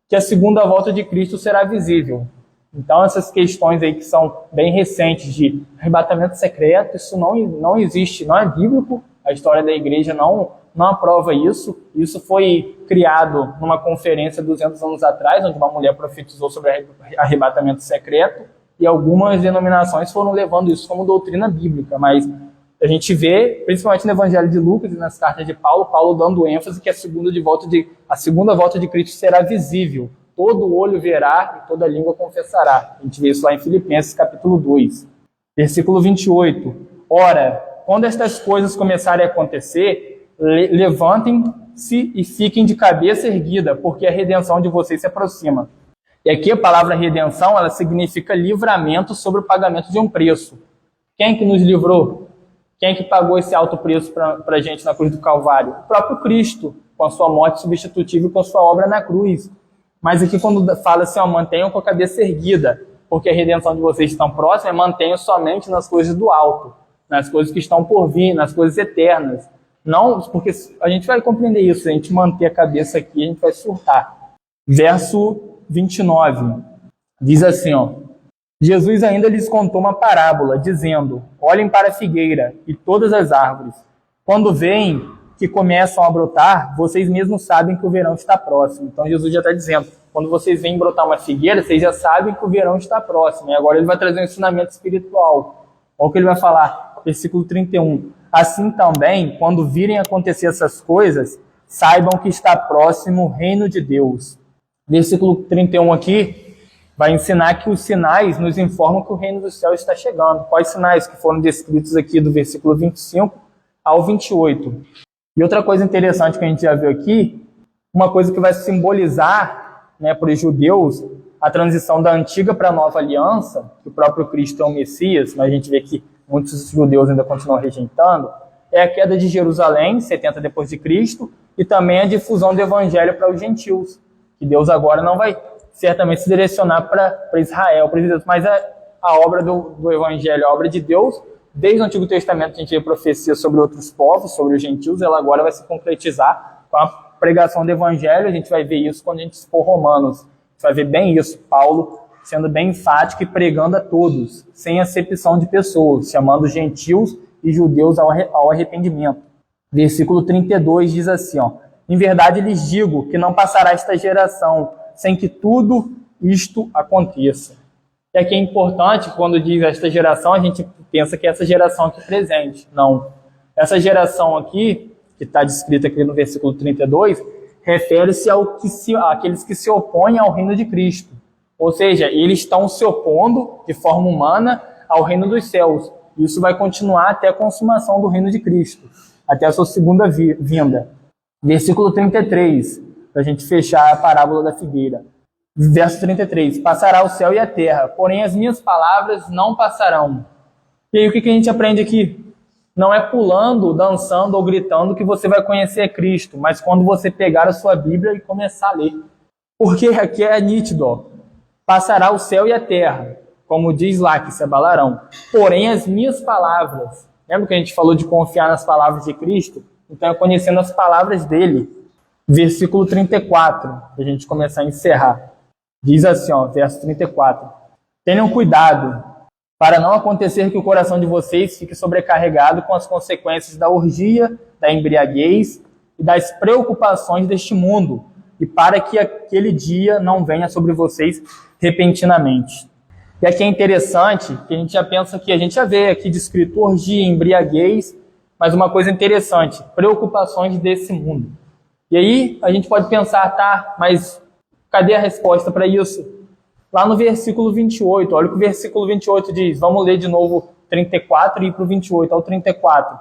que a segunda volta de Cristo será visível. Então essas questões aí que são bem recentes de arrebatamento secreto, isso não existe, não é bíblico. A história da igreja não aprova isso. Isso foi criado numa conferência 200 anos atrás, onde uma mulher profetizou sobre arrebatamento secreto, e algumas denominações foram levando isso como doutrina bíblica, mas a gente vê, principalmente no Evangelho de Lucas e nas cartas de Paulo dando ênfase que a segunda volta de Cristo será visível. Todo olho verá e toda língua confessará. A gente vê isso lá em Filipenses capítulo 2. Versículo 28. Ora, quando estas coisas começarem a acontecer, levantem-se e fiquem de cabeça erguida, porque a redenção de vocês se aproxima. E aqui a palavra redenção, ela significa livramento sobre o pagamento de um preço. Quem que nos livrou? Quem que pagou esse alto preço para a gente na cruz do Calvário? O próprio Cristo, com a sua morte substitutiva e com a sua obra na cruz. Mas aqui quando fala assim, mantenham com a cabeça erguida, porque a redenção de vocês está próxima, mantenham somente nas coisas do alto, nas coisas que estão por vir, nas coisas eternas. Não, porque a gente vai compreender isso, se a gente manter a cabeça aqui, a gente vai surtar. Verso 29, diz assim, Jesus ainda lhes contou uma parábola, dizendo, olhem para a figueira e todas as árvores. Quando veem que começam a brotar, vocês mesmos sabem que o verão está próximo. Então Jesus já está dizendo, quando vocês veem brotar uma figueira, vocês já sabem que o verão está próximo. E agora ele vai trazer um ensinamento espiritual. Olha o que ele vai falar, versículo 31. Assim também, quando virem acontecer essas coisas, saibam que está próximo o reino de Deus. Versículo 31 aqui vai ensinar que os sinais nos informam que o reino do céu está chegando. Quais sinais que foram descritos aqui do versículo 25 ao 28? E outra coisa interessante que a gente já viu aqui, uma coisa que vai simbolizar, para os judeus a transição da antiga para a nova aliança, que o próprio Cristo é o Messias, mas a gente vê que muitos judeus ainda continuam rejeitando, é a queda de Jerusalém, 70 depois de Cristo, e também a difusão do evangelho para os gentios, que Deus agora não vai certamente se direcionar para Israel, mas a obra do evangelho, a obra de Deus, desde o Antigo Testamento a gente vê profecia sobre outros povos, sobre os gentios, ela agora vai se concretizar com a pregação do evangelho. A gente vai ver isso quando a gente for Romanos, a gente vai ver bem isso, Paulo sendo bem enfático e pregando a todos, sem acepção de pessoas, chamando gentios e judeus ao arrependimento. Versículo 32 diz assim, em verdade lhes digo que não passará esta geração sem que tudo isto aconteça. E aqui é importante, quando diz esta geração, a gente pensa que é essa geração aqui presente. Não. Essa geração aqui, que está descrita aqui no versículo 32, refere-se àqueles que se opõem ao reino de Cristo. Ou seja, eles estão se opondo de forma humana ao reino dos céus. Isso vai continuar até a consumação do reino de Cristo, até a sua segunda vinda. Versículo 33, para a gente fechar a parábola da figueira. Verso 33, passará o céu e a terra, porém as minhas palavras não passarão. E aí o que a gente aprende aqui? Não é pulando, dançando ou gritando que você vai conhecer Cristo, mas quando você pegar a sua Bíblia e começar a ler. Porque aqui é nítido, ó. Passará o céu e a terra, como diz lá, que se abalarão. Porém, as minhas palavras, lembra que a gente falou de confiar nas palavras de Cristo? Então, é conhecendo as palavras dele. Versículo 34, para a gente começar a encerrar. Diz assim, ó, verso 34. Tenham cuidado, para não acontecer que o coração de vocês fique sobrecarregado com as consequências da orgia, da embriaguez e das preocupações deste mundo, e para que aquele dia não venha sobre vocês repentinamente. E aqui é interessante que a gente já pensa que a gente já vê aqui descrito orgia, embriaguez, mas uma coisa interessante, preocupações desse mundo. E aí a gente pode pensar, tá, mas cadê a resposta para isso? Lá no versículo 28, olha o que o versículo 28 diz. Vamos ler de novo 34 e ir para o 28, ao 34.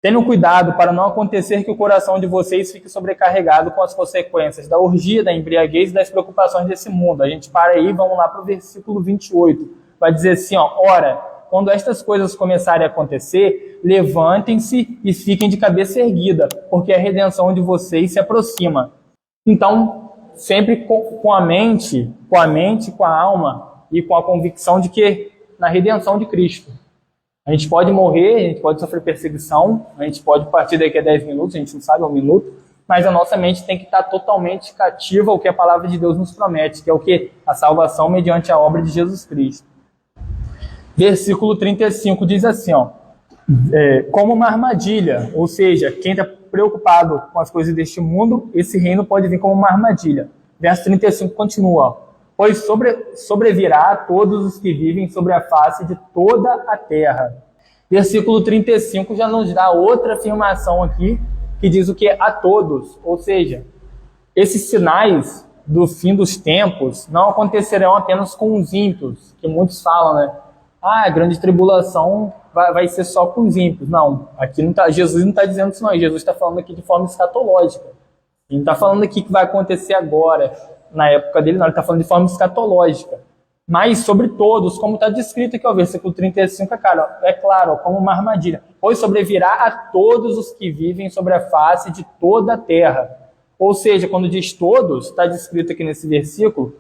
Tenham cuidado para não acontecer que o coração de vocês fique sobrecarregado com as consequências da orgia, da embriaguez e das preocupações desse mundo. A gente para aí, vamos lá para o versículo 28. Vai dizer assim, ó, ora, quando estas coisas começarem a acontecer, levantem-se e fiquem de cabeça erguida, porque a redenção de vocês se aproxima. Então, sempre com a mente, com a alma e com a convicção de que na redenção de Cristo. A gente pode morrer, a gente pode sofrer perseguição, a gente pode partir daqui a 10 minutos, a gente não sabe, 1 minuto, mas a nossa mente tem que estar totalmente cativa ao que a palavra de Deus nos promete, que é o que? A salvação mediante a obra de Jesus Cristo. Versículo 35 diz assim, ó, como uma armadilha, ou seja, quem está preocupado com as coisas deste mundo, esse reino pode vir como uma armadilha. Verso 35 continua, ó, pois sobrevirá a todos os que vivem sobre a face de toda a terra. Versículo 35 já nos dá outra afirmação aqui, que diz o que? A todos. Ou seja, esses sinais do fim dos tempos não acontecerão apenas com os ímpios, que muitos falam, né? Ah, a grande tribulação vai ser só com os ímpios. Não, aqui não tá, Jesus não está dizendo isso não, Jesus está falando aqui de forma escatológica. Ele não está falando aqui que vai acontecer agora, na época dele, não, ele está falando de forma escatológica. Mas sobre todos, como está descrito aqui, ó, versículo 35, é claro, ó, como uma armadilha. Pois sobrevirá a todos os que vivem sobre a face de toda a terra. Ou seja, quando diz todos, está descrito aqui nesse versículo,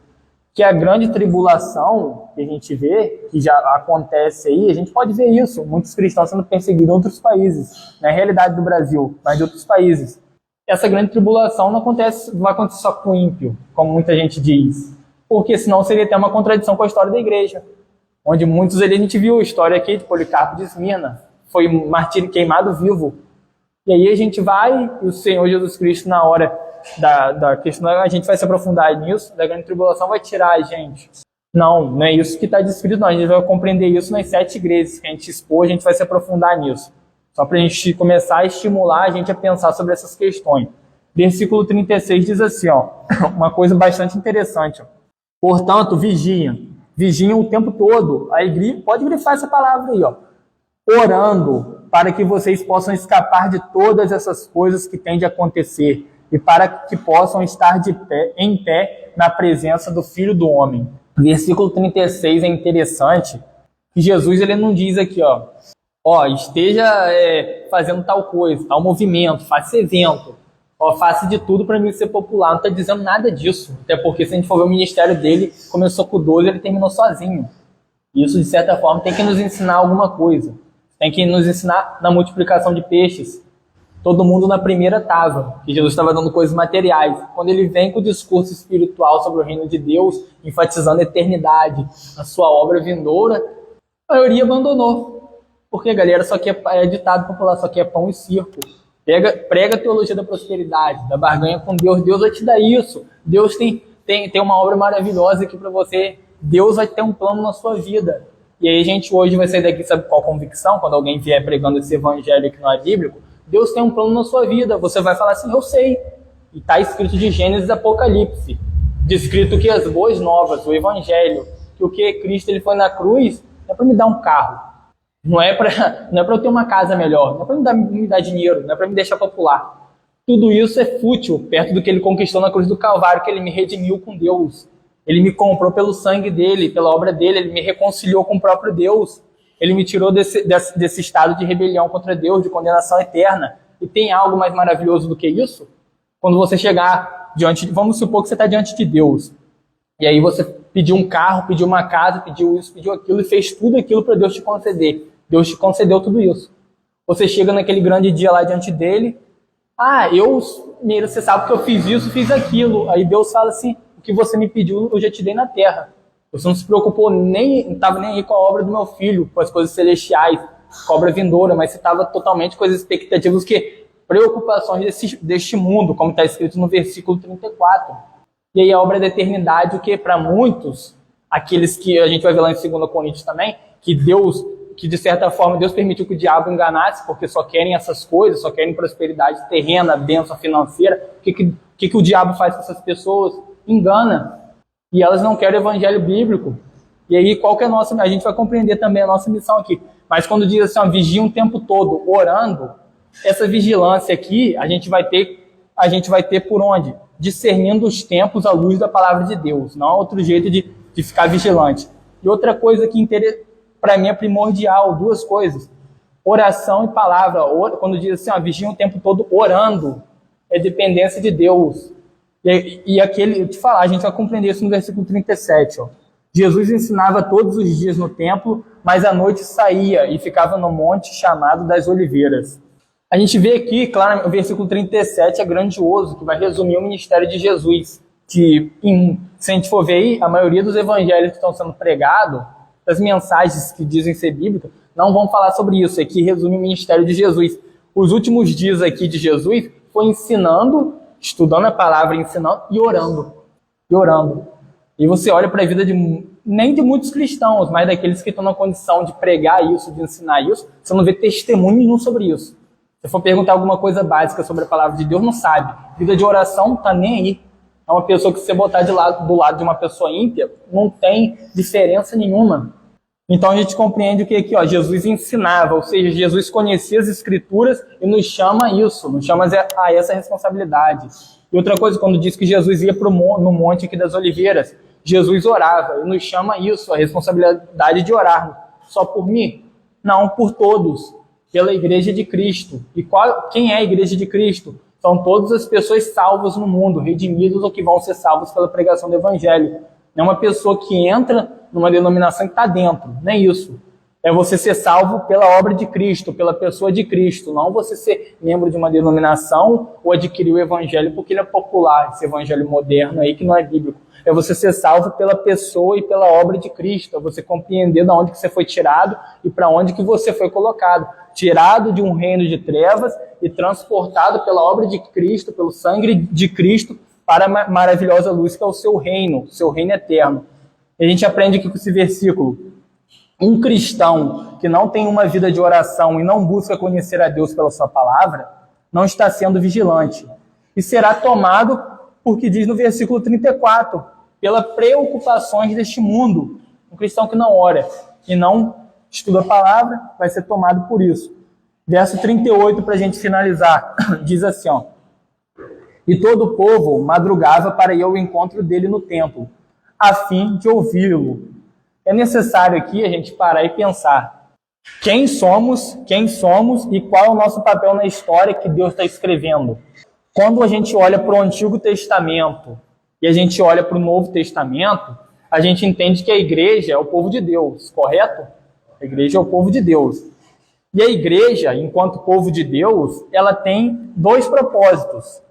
que a grande tribulação que a gente vê, que já acontece aí, a gente pode ver isso, muitos cristãos sendo perseguidos em outros países, não é a realidade do Brasil, mas de outros países. Essa grande tribulação não vai acontecer só com o ímpio, como muita gente diz, porque senão seria até uma contradição com a história da igreja, onde muitos ali a gente viu a história aqui de Policarpo de Esmirna, foi queimado vivo. E aí a gente vai, e o Senhor Jesus Cristo, na hora da questão, a gente vai se aprofundar nisso, da grande tribulação vai tirar a gente. Não é isso que está descrito, não. A gente vai compreender isso nas 7 igrejas que a gente expôs, a gente vai se aprofundar nisso. Só para a gente começar a estimular a gente a pensar sobre essas questões. Versículo 36 diz assim, ó, uma coisa bastante interessante. Ó. Portanto, vigiem o tempo todo. Aí pode grifar essa palavra aí, ó. Orando para que vocês possam escapar de todas essas coisas que têm de acontecer e para que possam estar em pé na presença do Filho do Homem. Versículo 36 é interessante, que Jesus ele não diz aqui, ó, esteja fazendo tal coisa, tal movimento, faça evento, faça de tudo para mim ser popular. Não está dizendo nada disso, até porque se a gente for ver o ministério dele, começou com 12, ele terminou sozinho. Isso, de certa forma, tem que nos ensinar alguma coisa. Tem que nos ensinar na multiplicação de peixes. Todo mundo na primeira estava, que Jesus estava dando coisas materiais. Quando ele vem com o discurso espiritual sobre o reino de Deus, enfatizando a eternidade, a sua obra vindoura, a maioria abandonou. Porque, galera, só quer, ditado popular, só quer pão e circo. Prega a teologia da prosperidade, da barganha com Deus. Deus vai te dar isso. Deus tem uma obra maravilhosa aqui para você. Deus vai ter um plano na sua vida. E aí a gente hoje vai sair daqui, sabe qual convicção? Quando alguém vier pregando esse evangelho que não é bíblico, Deus tem um plano na sua vida. Você vai falar assim, eu sei. E está escrito de Gênesis e Apocalipse. Descrito que as boas novas, o evangelho, que o que Cristo ele foi na cruz, não é para me dar um carro. Não é para eu ter uma casa melhor. Não é para me dar dinheiro. Não é para me deixar popular. Tudo isso é fútil perto do que ele conquistou na cruz do Calvário, que ele me redimiu com Deus. Ele me comprou pelo sangue dele, pela obra dele. Ele me reconciliou com o próprio Deus. Ele me tirou desse estado de rebelião contra Deus, de condenação eterna. E tem algo mais maravilhoso do que isso? Quando você chegar vamos supor que você está diante de Deus. E aí você pediu um carro, pediu uma casa, pediu isso, pediu aquilo e fez tudo aquilo para Deus te conceder. Deus te concedeu tudo isso. Você chega naquele grande dia lá diante dele. Você sabe que eu fiz isso, fiz aquilo. Aí Deus fala assim, o que você me pediu eu já te dei na terra. Você não se preocupou não estava nem aí com a obra do meu filho, com as coisas celestiais, com a obra vindoura, mas você estava totalmente com as expectativas, preocupações deste mundo, como está escrito no versículo 34. E aí a obra da eternidade, o que para muitos, aqueles que a gente vai ver lá em 2 Coríntios também, que de certa forma Deus permitiu que o diabo enganasse, porque só querem essas coisas, só querem prosperidade terrena, bênção financeira. O que o diabo faz com essas pessoas? Engana. E elas não querem o evangelho bíblico. E aí qual que é a gente vai compreender também a nossa missão aqui. Mas quando diz assim, vigia o tempo todo, orando, essa vigilância aqui, a gente vai ter por onde? Discernindo os tempos à luz da palavra de Deus. Não há outro jeito de ficar vigilante. E outra coisa que para mim é primordial, duas coisas. Oração e palavra. Quando diz assim, vigia o tempo todo orando, é dependência de Deus. A gente vai compreender isso no versículo 37. Jesus ensinava todos os dias no templo, mas à noite saía e ficava no monte chamado das Oliveiras. A gente vê aqui, claro, o versículo 37 é grandioso, que vai resumir o ministério de Jesus. Que, se a gente for ver aí, a maioria dos evangelhos que estão sendo pregados, das mensagens que dizem ser bíblicas, não vão falar sobre isso. Aqui resume o ministério de Jesus. Os últimos dias aqui de Jesus foi ensinando, estudando a palavra, ensinando e orando. E orando. E você olha para a vida nem de muitos cristãos, mas daqueles que estão na condição de pregar isso, de ensinar isso, você não vê testemunho nenhum sobre isso. Se for perguntar alguma coisa básica sobre a palavra de Deus, não sabe. Vida de oração não está nem aí. É uma pessoa que se você botar do lado de uma pessoa ímpia, não tem diferença nenhuma. Então a gente compreende o que aqui, Jesus ensinava, ou seja, Jesus conhecia as Escrituras e nos chama a isso, nos chama a essa responsabilidade. E outra coisa, quando diz que Jesus ia no Monte aqui das Oliveiras, Jesus orava e nos chama a isso, a responsabilidade de orar. Só por mim? Não, por todos, pela Igreja de Cristo. E quem é a Igreja de Cristo? São todas as pessoas salvas no mundo, redimidas ou que vão ser salvos pela pregação do Evangelho. Não é uma pessoa que entra numa denominação que está dentro, não é isso. É você ser salvo pela obra de Cristo, pela pessoa de Cristo, não você ser membro de uma denominação ou adquirir o Evangelho porque ele é popular, esse Evangelho moderno aí que não é bíblico. É você ser salvo pela pessoa e pela obra de Cristo, é você compreender de onde que você foi tirado e para onde que você foi colocado. Tirado de um reino de trevas e transportado pela obra de Cristo, pelo sangue de Cristo, para a maravilhosa luz que é o seu reino eterno. E a gente aprende aqui com esse versículo, um cristão que não tem uma vida de oração e não busca conhecer a Deus pela sua palavra, não está sendo vigilante. E será tomado, porque diz no versículo 34, pelas preocupações deste mundo. Um cristão que não ora e não estuda a palavra vai ser tomado por isso. Verso 38, para a gente finalizar, diz assim, e todo o povo madrugava para ir ao encontro dele no templo, a fim de ouvi-lo. É necessário aqui a gente parar e pensar quem somos e qual é o nosso papel na história que Deus está escrevendo. Quando a gente olha para o Antigo Testamento e a gente olha para o Novo Testamento, a gente entende que a igreja é o povo de Deus, correto? A igreja é o povo de Deus. E a igreja, enquanto povo de Deus, ela tem dois propósitos.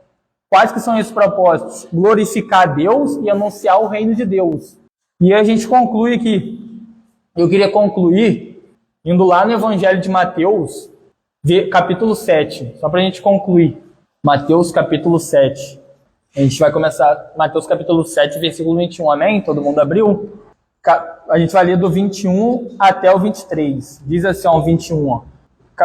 Quais que são esses propósitos? Glorificar a Deus e anunciar o reino de Deus. E a gente conclui aqui. Eu queria concluir indo lá no Evangelho de Mateus, capítulo 7. Só para a gente concluir. Mateus capítulo 7. A gente vai começar Mateus capítulo 7, versículo 21. Amém? Todo mundo abriu? A gente vai ler do 21 até o 23. Diz assim, o 21.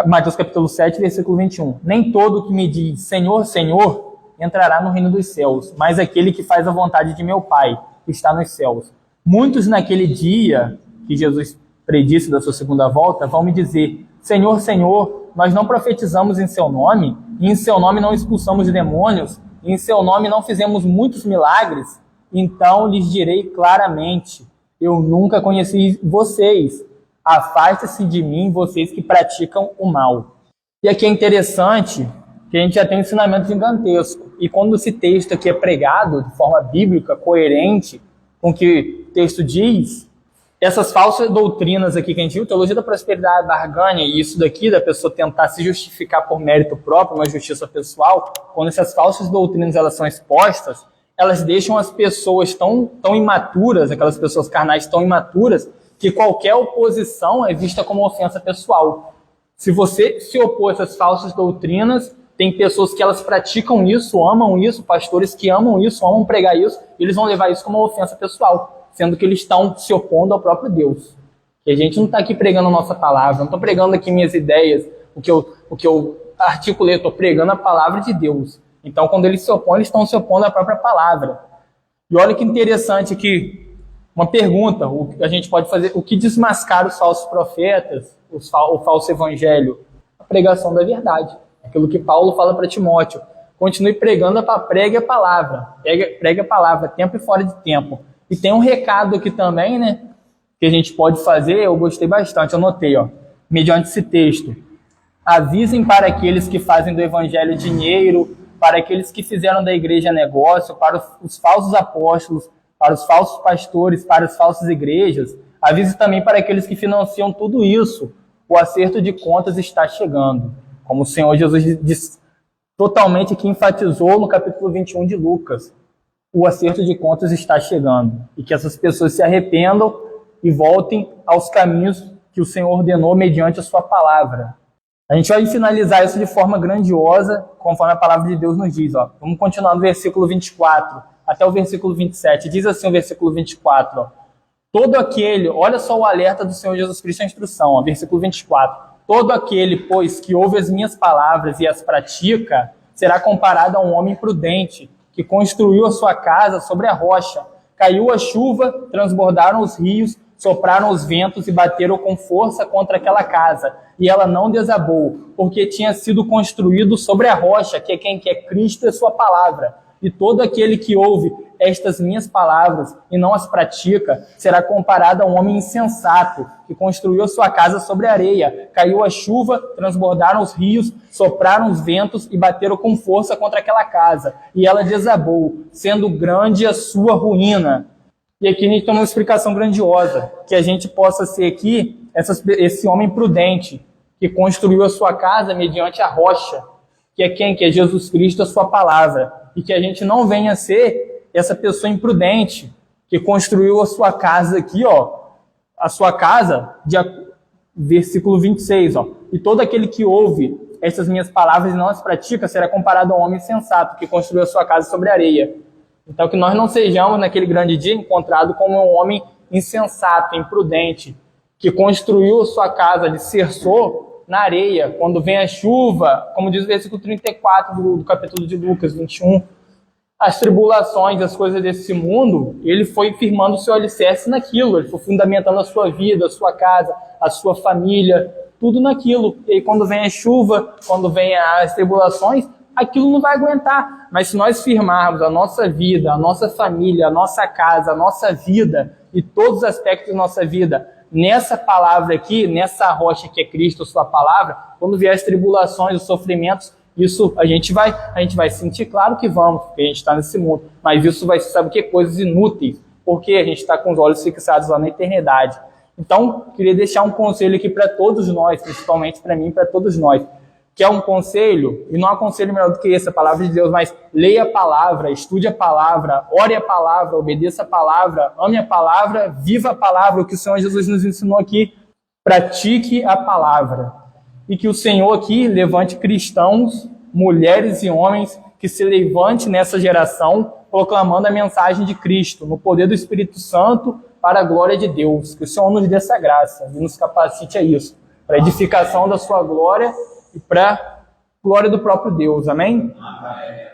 Mateus capítulo 7, versículo 21. Nem todo que me diz, Senhor, Senhor, entrará no reino dos céus, mas aquele que faz a vontade de meu Pai, que está nos céus. Muitos naquele dia, que Jesus predisse da sua segunda volta, vão me dizer, Senhor, Senhor, nós não profetizamos em seu nome, e em seu nome não expulsamos demônios, e em seu nome não fizemos muitos milagres? Então lhes direi claramente, eu nunca conheci vocês. Afaste-se de mim, vocês que praticam o mal. E aqui é interessante que a gente já tem um ensinamento gigantesco. E quando esse texto aqui é pregado de forma bíblica, coerente com o que o texto diz, essas falsas doutrinas aqui que a gente viu, teologia da prosperidade, da barganha, e isso daqui, da pessoa tentar se justificar por mérito próprio, uma justiça pessoal, quando essas falsas doutrinas elas são expostas, elas deixam as pessoas tão imaturas, aquelas pessoas carnais tão imaturas, que qualquer oposição é vista como ofensa pessoal. Se você se opor a essas falsas doutrinas, tem pessoas que elas praticam isso, amam isso, pastores que amam isso, amam pregar isso, e eles vão levar isso como uma ofensa pessoal, sendo que eles estão se opondo ao próprio Deus. E a gente não está aqui pregando a nossa palavra, não estou pregando aqui minhas ideias, o que eu articulei, estou pregando a palavra de Deus. Então, quando eles se opõem, eles estão se opondo à própria palavra. E olha que interessante aqui, uma pergunta, a gente pode fazer, o que desmascara os falsos profetas, o falso evangelho? A pregação da verdade. Aquilo que Paulo fala para Timóteo. Continue pregando, pregue a palavra. Pregue a palavra, tempo e fora de tempo. E tem um recado aqui também, né? Que a gente pode fazer, eu gostei bastante, eu anotei, mediante esse texto. Avisem para aqueles que fazem do evangelho dinheiro, para aqueles que fizeram da igreja negócio, para os falsos apóstolos, para os falsos pastores, para as falsas igrejas. Avise também para aqueles que financiam tudo isso. O acerto de contas está chegando. Como o Senhor Jesus totalmente aqui enfatizou no capítulo 21 de Lucas. O acerto de contas está chegando. E que essas pessoas se arrependam e voltem aos caminhos que o Senhor ordenou mediante a sua palavra. A gente vai finalizar isso de forma grandiosa, conforme a palavra de Deus nos diz. Vamos continuar no versículo 24 até o versículo 27. Diz assim o versículo 24. Todo aquele, olha só o alerta do Senhor Jesus Cristo, a instrução, versículo 24. Todo aquele, pois, que ouve as minhas palavras e as pratica, será comparado a um homem prudente, que construiu a sua casa sobre a rocha. Caiu a chuva, transbordaram os rios, sopraram os ventos e bateram com força contra aquela casa. E ela não desabou, porque tinha sido construído sobre a rocha, que é quem quer Cristo e sua palavra. E todo aquele que ouve estas minhas palavras e não as pratica, será comparado a um homem insensato, que construiu a sua casa sobre a areia. Caiu a chuva, transbordaram os rios, sopraram os ventos e bateram com força contra aquela casa. E ela desabou, sendo grande a sua ruína. E aqui a gente tem uma explicação grandiosa, que a gente possa ser aqui esse homem prudente, que construiu a sua casa mediante a rocha, que é quem? Que é Jesus Cristo, a sua palavra. E que a gente não venha ser essa pessoa imprudente que construiu a sua casa aqui, a sua casa, versículo 26, e todo aquele que ouve estas minhas palavras e não as pratica será comparado a um homem sensato que construiu a sua casa sobre areia. Então que nós não sejamos naquele grande dia encontrado como um homem insensato, imprudente, que construiu a sua casa, alicerçou na areia, quando vem a chuva, como diz o versículo 34 do capítulo de Lucas 21, as tribulações, as coisas desse mundo, ele foi firmando o seu alicerce naquilo, ele foi fundamentando a sua vida, a sua casa, a sua família, tudo naquilo. E aí, quando vem a chuva, quando vem as tribulações, aquilo não vai aguentar. Mas se nós firmarmos a nossa vida, a nossa família, a nossa casa, a nossa vida e todos os aspectos da nossa vida nessa palavra aqui, nessa rocha que é Cristo, a sua palavra, quando vier as tribulações, os sofrimentos, isso a gente vai sentir, claro que vamos, porque a gente está nesse mundo, mas isso vai ser, sabe o que? Coisas inúteis, porque a gente está com os olhos fixados lá na eternidade. Então, queria deixar um conselho aqui para todos nós, principalmente para mim e para todos nós, que é um conselho, e não há conselho melhor do que esse, a palavra de Deus, mas leia a palavra, estude a palavra, ore a palavra, obedeça a palavra, ame a palavra, viva a palavra, o que o Senhor Jesus nos ensinou aqui, pratique a palavra. E que o Senhor aqui levante cristãos, mulheres e homens, que se levante nessa geração, proclamando a mensagem de Cristo, no poder do Espírito Santo, para a glória de Deus. Que o Senhor nos dê essa graça e nos capacite a isso, para a edificação da sua glória, e para a glória do próprio Deus. Amém? Amém.